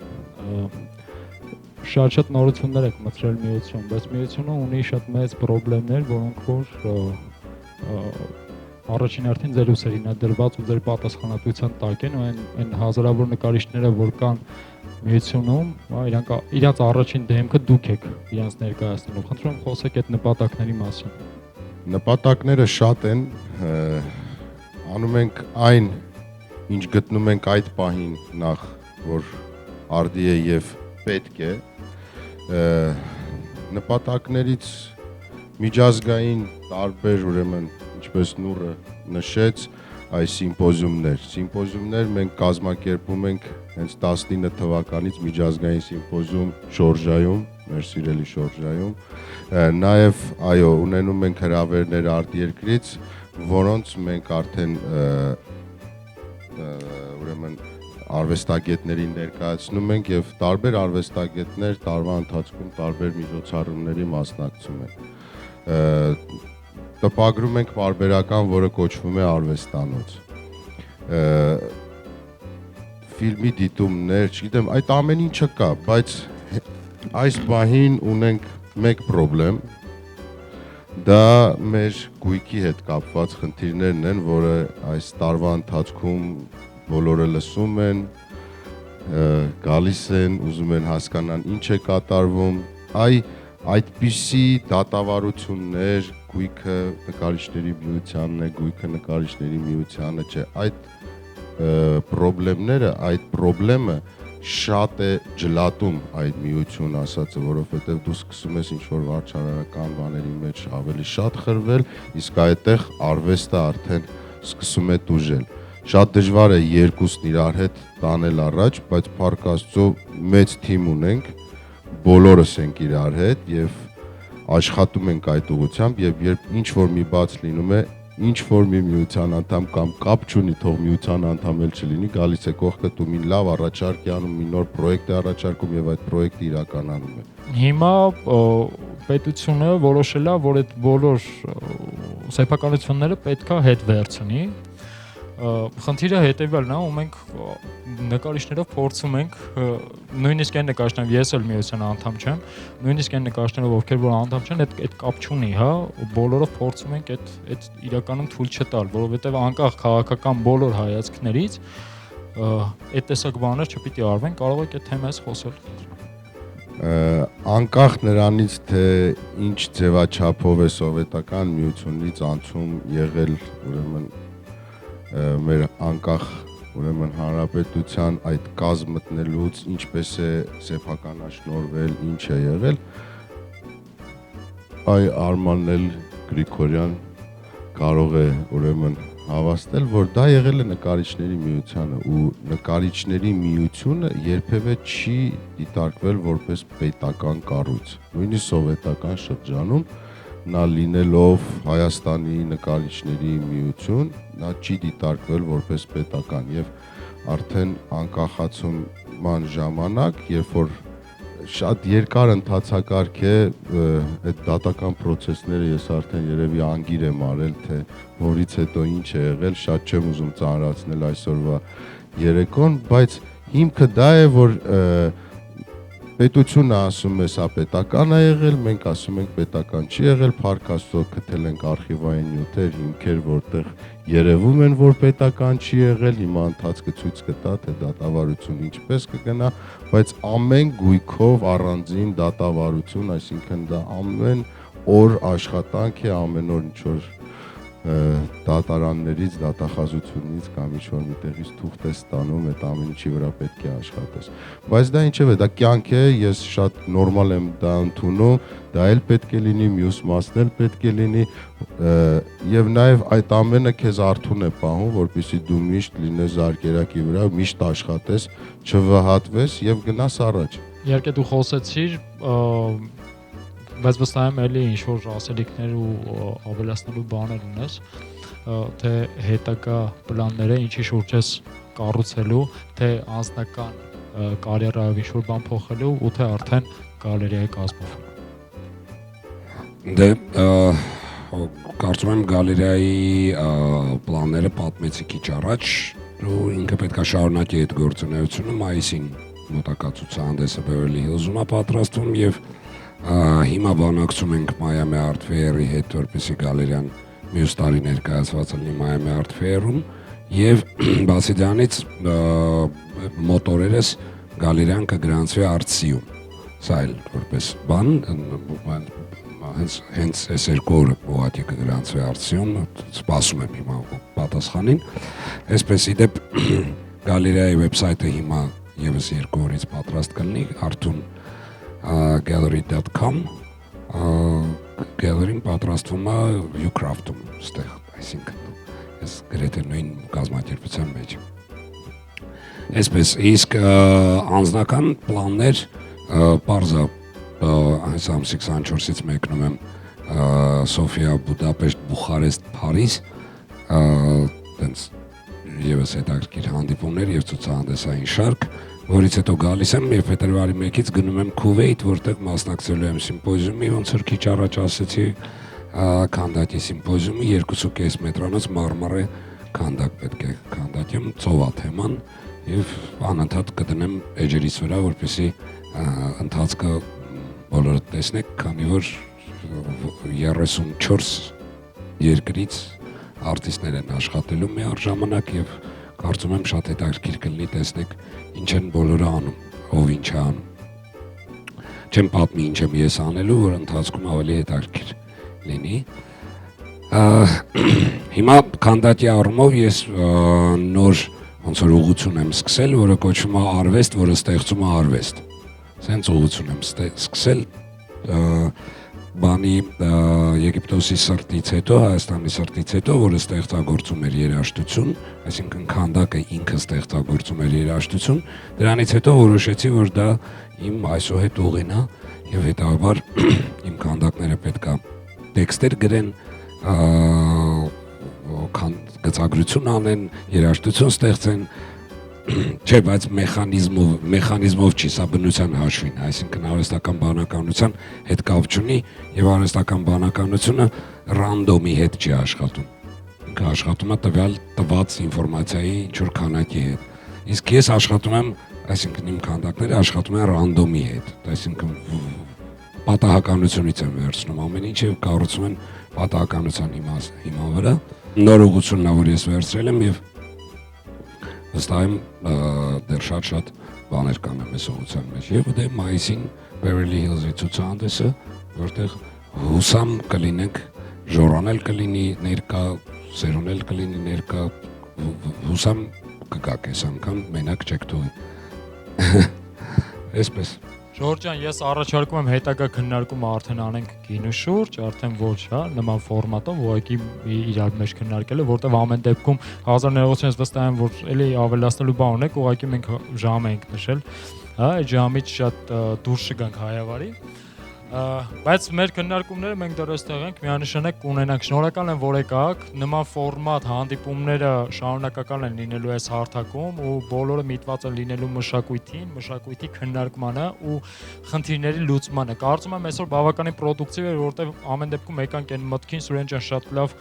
Speaker 1: շատ նորություններ եք մտցրել միություն, բայց միությունը ունի շատ մեծ խնդիրներ, որոնք որ առաջին հերթին ձեր ուսերին է դրված ու ձեր պատասխանատվության տակ են, ու այն հազարավոր նկարիչները, որ կան միությունում, իրանց առաջին դեմքը դուք եք իրանց ներկայացնելու։ Խնդրում եմ խոսեք այդ նպատակների մասին։
Speaker 2: Նպատակները շատ են, անում ենք այն, ինչ գտնում ենք այդ պահին նախ, որ արդի է եւ պետք է, նպատակներից միջազգային տարբեր, ուրեմն ինչպես Նուրը նշեց, այս սիմպոզիումներ մենք կազմակերպում ենք հենց 19 թվականից միջազգային սիմպոզիում Շորժայում, մեր սիրելի Շորժայում, նաև այո, ունենում ենք հրավերներ արտերկրից, որոնց մենք արդեն ուրեմն արվեստագետներին ներկայացնում ենք եւ տարբեր արվեստագետներ տարվա ընթացքում տարբեր միջոցառումների մասնակցում են։ Տպագրում ենք պարբերական, որը կոչվում է արվեստանոց։ Ֆիլմի դիտումներ, չգիտեմ, այդ ամեն ինչը կա, բայց այս պահին ունենք մեկ խնդրեմ, դա մեր գույքի հետ կապված խնդիրներն են, որը այս տարվա ընթացքում բոլորը լսում են, գալիս են, ուզում են հասկանան ինչ է կատարվում, այդպիսի դատավարություններ, գույքը նկարիչների միությանն է, գույքը նկարիչների միությանը չէ, այդ խնդրեմը շատ է ջլատում այդ միություն ասածը, որովհետև դու սկսում ես ինչ-որ վարչարարական բաների մեջ ավելի շատ խրվել, իսկ այդտեղ արվեստը արդեն սկսում է տուժել։ Շատ դժվար է երկուսն իրար հետ տանել առաջ, բայց փառք Աստծո մեծ թիմ ունենք, բոլորս ենք իրար հետ եւ աշխատում ենք այդ ուղղությամբ եւ երբ ինչ որ մի բաց լինում է, ինչ որ մի միության անդամ կամ կապ չունի, թող միության անդամ էլ չլինի, գալիս է կողքը դու մի լավ առաջարկ է անում, մի նոր պրոյեկտ է առաջարկում եւ այդ պրոյեկտը իրականանում է։
Speaker 1: Հիմա պետությունը որոշել է, որ այդ բոլոր սեփականությունները պետքա հետ վերցնի։ Խնդիրը հետևյալն է, ու մենք նկարիչներով փորձում ենք, նույնիսկ այն նկարիչներով ես էլ միության անդամ չեմ, նույնիսկ այն նկարիչներով ովքեր որ անդամ չեն, այդ կապ չունի, հա, բոլորով փորձում ենք այդ իրականում թույլ չտալ, որովհետև անկախ քաղաքական բոլոր հայացքներից այդ տեսակ բաներ չպիտի արվեն, կարող եք այդ թեմայից խոսել։
Speaker 2: Անկախ նրանից, թե ինչ ձևաչափով է սովետական միությունից անցում եղել, ուրեմն մեր անկախ ուրեմն հանրապետության այդ կազմ մտնելուց ինչպես է սեփականաշնորհվել, ինչ է եղել, Արմանն էլ Գրիգորյան կարող է ուրեմն հավաստել, որ դա եղել է նկարիչների միությանը ու նկարիչների միությունը երբևէ չի դիտարկվել որպես պետական կառույց, նույնիսկ սովետական շրջանում նա լինելով Հայաստանի նկարիչների միություն, նա չի դիտարկվել որպես պետական եւ արդեն անկախացման ժամանակ, երբ որ շատ երկար ընթացակարգ է այդ դատական process-ները, ես արդեն երևի անգիր եմ արել, թե որից հետո ինչ է եղել, շատ չեմ ուզում ծանրացնել այսօրվա երեկոն, բայց հիմքը դա է, որ պետությունը ասում է սա պետական է եղել, մենք ասում ենք պետական չի եղել, փառք Աստծո գտել ենք արխիվային նյութեր, հիմքեր, որտեղ երևում են, որ պետական չի եղել, հիմա ընթացքը ցույց կտա, թե դատավարություն ինչպես կգնա, բայց ամեն գույքով առանձին դատավարություն, այսինքն դա ամեն օր աշխատանք է, ամեն օր ինչ-որ դատարաններից, դատախազությունից կամ ինչ-որ միտեղից թուղթ է ստանում, այդ ամեն ինչի վրա պետք է աշխատես։ Բայց դա ինչև է, դա կյանք է, ես շատ նորմալ եմ դա ընդունում, դա էլ պետք է լինի, մյուս մասն էլ պետք է լինի, եւ նաեւ այդ ամենը քեզ արթուն է պահում, որպեսզի դու միշտ լինես զարկերակի վրա, միշտ աշխատես, չվհատվես եւ գնաս առաջ։
Speaker 1: Իհարկե դու խոսեցիր, բայց վստահ եմ էլի ինչ որ ասելիքներ ու ավելացնելու բաներ ունես, թե հետագա պլանները ինչի շուրջ ես կառուցելու, թե անձնական կարիերայով ինչ որ բան փոխելու ու թե արդեն գալերիայի կազմով։
Speaker 4: Դե կարծում եմ գալերեայի պլանները պատմեցի քիչ առաջ ու ինքը պետք է շարունակի այդ գործունեությունը մայիսին մոտակա ցուցահանդեսը Beverly Hills-ում է պատրաստվում եւ հիմա բանակցում ենք Miami Art Fair-ի հետ, որպեսզի գալերեան մյուս տարի ներկայացված լինի Miami Art Fair-ում եւ բացի դրանից մոտորերս գալերեան կգրանցվի Artsy-ում։ Սա էլ որպես բան հենց այս երկու օրը ուղղակի կգրանցվի Artsy-ում, սպասում եմ հիմա պատասխանին։ Այսպես իդեպ գալերեայի վեբսայթը հիմա եւս 2 օրից պատրաստ կլինի artun.gallery.com gallery-ն պատրաստվում է Ucraft-ում, ստեղ, այսինքն այս գրեթե նույն կազմակերպության մեջ։ Այսպես, իսկ անձնական պլաններ պարզա այս ամսի 24-ից մեկնում եմ Սոֆիա, Բուդապեշտ, Բուխարեստ, Փարիզ, տենց եւս հետաքրքիր հանդիպումներ եւ ցուցահանդեսային շարք, որից հետո գալիս եմ եւ փետրվարի 1-ից գնում եմ Քուվեյթ, որտեղ մասնակցելու եմ սիմպոզիումի, ոնց որ քիչ առաջ ասացի, քանդակի սիմպոզիումի 2.5 մետրանոց մարմարե քանդակ պետք է քանդակեմ, ծովա թեման եւ անընդհատ կդնեմ էջերից վրա, որպեսզի ընթացքը բոլորը տեսնեք, քանի որ 34 երկրից արտիստներ են աշխատելու միաժամանակ եւ կարծում եմ շատ հետաքրքիր կլինի տեսնեք ինչ են բոլորը անում, ով ինչ է անում։ Չեմ պատմի ինչ եմ ես անելու, որ ընթացքում ավելի հետաքրքիր լինի։ Հիմա քանդակի առումով ես նոր ոնց որ ուղղություն եմ սկսել, որը կոչվում է արվեստ, որը ստեղծում է արվեստ։ Սենց ուղղություն եմ սկսել բանի Եգիպտոսի սրտից հետո, Հայաստանի սրտից հետո, որը ստեղծագործում էր երաժշտություն, այսինքն քանդակը ինքը ստեղծագործում էր երաժշտություն, դրանից հետո որոշեցի, որ դա իմ այսուհետ ուղին է եւ հետաբար իմ քանդակները պետքա տեքստեր գրեն, գծագրություն անեն, երաժշտություն ստեղծեն, չէ, բայց մեխանիզմով չի, սա բնության հաշվին, այսինքն արհեստական բանականության հետ կապ չունի եւ արհեստական բանականությունը ռանդոմի հետ չի աշխատում։ Ինքը աշխատում է տված ինֆորմացիայի ինչ-որ քանակի հետ։ Իսկ ես աշխատում եմ, այսինքն իմ քանդակները աշխատում են ռանդոմի հետ, այսինքն պատահականությունից եմ վերցնում ամեն ինչ եւ կառուցում են պատահականության հիման վրա։ Նոր ուղղությունն է, որ ես վերցրել եմ եւ վստահ եմ դեռ շատ բաներ կանեմ այս ուղղության մեջ եւ դե մայիսին Beverly Hills-ի ցուցահանդեսը, որտեղ հուսամ կլինենք, ժորանել կլինի ներկա, սերունել կլինի ներկա, հուսամ կգաք այս անգամ մենակ չեք թողի։ Այսպես
Speaker 1: Ժորժյան, ես առաջարկում եմ հետագա քննարկումը արդեն անենք գինու շուրջ, արդեն ոչ, հա, նման ֆորմատով, ուղղակի իրար մեջ քննարկելը, որտեղ ամեն դեպքում 1000 ներողությունից վստահ եմ, որ էլի ավելացնելու բան ունեք, ուղղակի մենք ժամ ենք նշել, հա, այդ ժամից շատ դուրս չգանք հայավարի, բայց մեր քննարկումները մենք դեռ այստեղ ենք, միանշանակ կունենանք։ Շնորհակալ եմ, որ եկաք, նման ֆորմատ հանդիպումները շարունակական են լինելու այս հարթակում ու բոլորը միտված են լինելու մշակույթին, մշակույթի քննարկմանը ու խնդիրների լուծմանը։ Կարծում եմ այսօր բավականին պրոդուկտիվ էր, որովհետև ամեն դեպքում եկանք այն մտքին, Սուրեն ջան, շատ լավ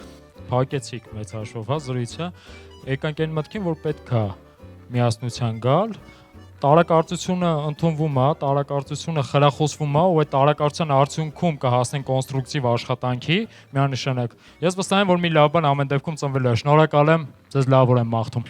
Speaker 1: փակեցիք մեծ հաշվով, հա, զրույցը։ Եկանք այն մտքին, որ պետք է միասնության գալ, տարակարծությունը ընդունվում է, տարակարծությունը խրախուսվում է ու այդ տարակարծության արդյունքում կհասնեն կոնստրուկտիվ աշխատանքի միանշանակ։ Ես վստահ եմ, որ մի լավ բան ամեն դեպքում ծնվելու է։ Շնորհակալ եմ, ձեզ լավ օր եմ մաղթում։